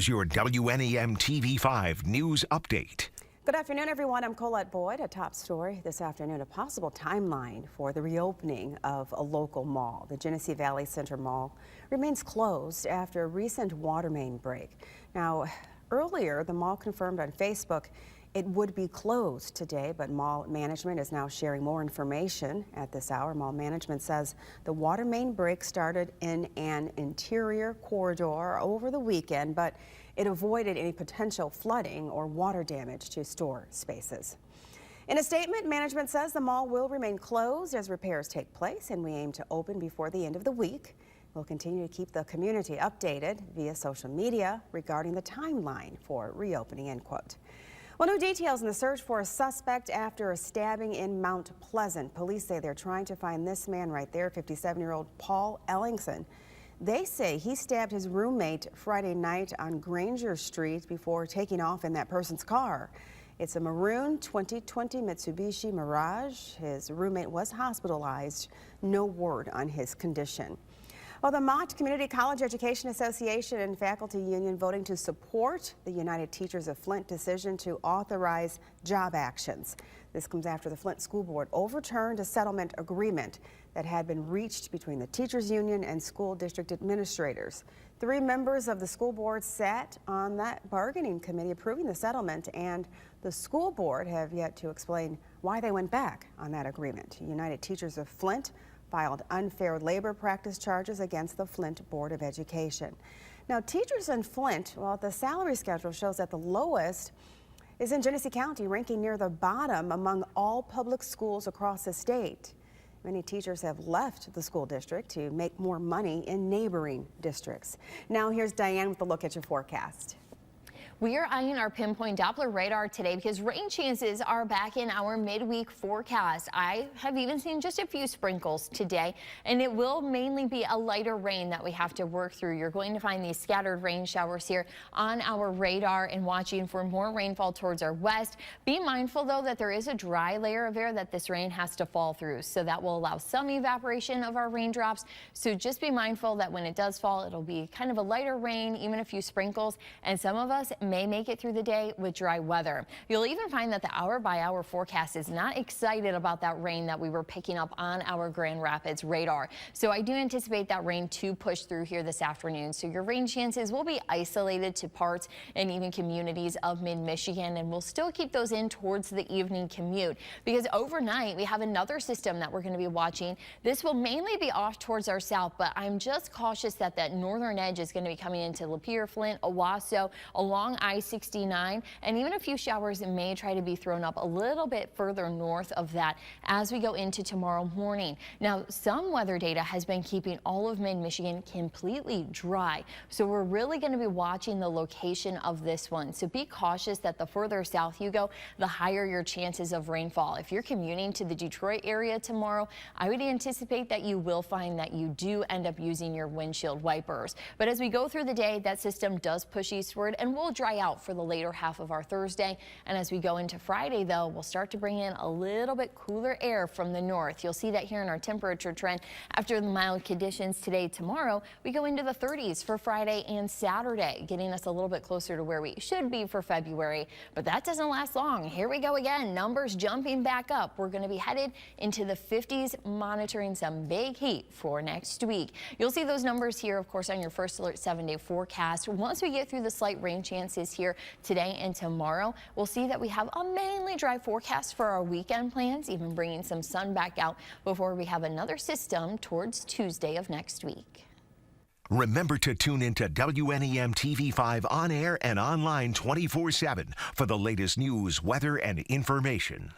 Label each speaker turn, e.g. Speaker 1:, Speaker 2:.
Speaker 1: Your WNEM TV5 News Update.
Speaker 2: Good afternoon, everyone. I'm Colette Boyd. A top story this afternoon, a possible timeline for the reopening of a local mall. The Genesee Valley Center Mall remains closed after a recent water main break. Now, earlier, the mall confirmed on Facebook it would be closed today, but mall management is now sharing more information at this hour. Mall management says the water main break started in an interior corridor over the weekend, but it avoided any potential flooding or water damage to store spaces. In a statement, management says the mall will remain closed as repairs take place, and we aim to open before the end of the week. We'll continue to keep the community updated via social media regarding the timeline for reopening, end quote. Well, new details in the search for a suspect after a stabbing in Mount Pleasant. Police say they're trying to find this man right there, 57-year-old Paul Ellingson. They say he stabbed his roommate Friday night on Granger Street before taking off in that person's car. It's a maroon 2020 Mitsubishi Mirage. His roommate was hospitalized. No word on his condition. Well, the Mott Community College Education Association and Faculty Union voting to support the United Teachers of Flint decision to authorize job actions. This comes after the Flint School Board overturned a settlement agreement that had been reached between the teachers union and school district administrators. 3 members of the school board sat on that bargaining committee approving the settlement, and the school board have yet to explain why they went back on that agreement. United Teachers of Flint filed unfair labor practice charges against the Flint Board of Education. Now, teachers in Flint, well, the salary schedule shows that the lowest is in Genesee County, ranking near the bottom among all public schools across the state. Many teachers have left the school district to make more money in neighboring districts. Now, here's Diane with a look at your forecast.
Speaker 3: We are eyeing our pinpoint Doppler radar today because rain chances are back in our midweek forecast. I have even seen just a few sprinkles today, and it will mainly be a lighter rain that we have to work through. You're going to find these scattered rain showers here on our radar and watching for more rainfall towards our west. Be mindful, though, that there is a dry layer of air that this rain has to fall through, so that will allow some evaporation of our raindrops. So just be mindful that when it does fall, it'll be kind of a lighter rain, even a few sprinkles, and some of us may make it through the day with dry weather. You'll even find that the hour-by-hour forecast is not excited about that rain that we were picking up on our Grand Rapids radar. So I do anticipate that rain to push through here this afternoon. So your rain chances will be isolated to parts and even communities of mid-Michigan, and we'll still keep those in towards the evening commute, because overnight we have another system that we're going to be watching. This will mainly be off towards our south, but I'm just cautious that that northern edge is going to be coming into Lapeer, Flint, Owasso, along I-69, and even a few showers may try to be thrown up a little bit further north of that as we go into tomorrow morning. Now, some weather data has been keeping all of mid-Michigan completely dry, so we're really going to be watching the location of this one. So be cautious that the further south you go, the higher your chances of rainfall. If you're commuting to the Detroit area tomorrow, I would anticipate that you will find that you do end up using your windshield wipers. But as we go through the day, that system does push eastward and will dry out for the later half of our Thursday. And as we go into Friday, though, we'll start to bring in a little bit cooler air from the north. You'll see that here in our temperature trend. After the mild conditions today, tomorrow, we go into the 30s for Friday and Saturday, getting us a little bit closer to where we should be for February. But that doesn't last long. Here we go again. Numbers jumping back up. We're going to be headed into the 50s, monitoring some big heat for next week. You'll see those numbers here, of course, on your first alert 7-day forecast. Once we get through the slight rain chances here today and tomorrow, we'll see that we have a mainly dry forecast for our weekend plans, even bringing some sun back out before we have another system towards Tuesday of next week.
Speaker 1: Remember to tune into WNEM TV5 on air and online 24/7 for the latest news, weather, and information.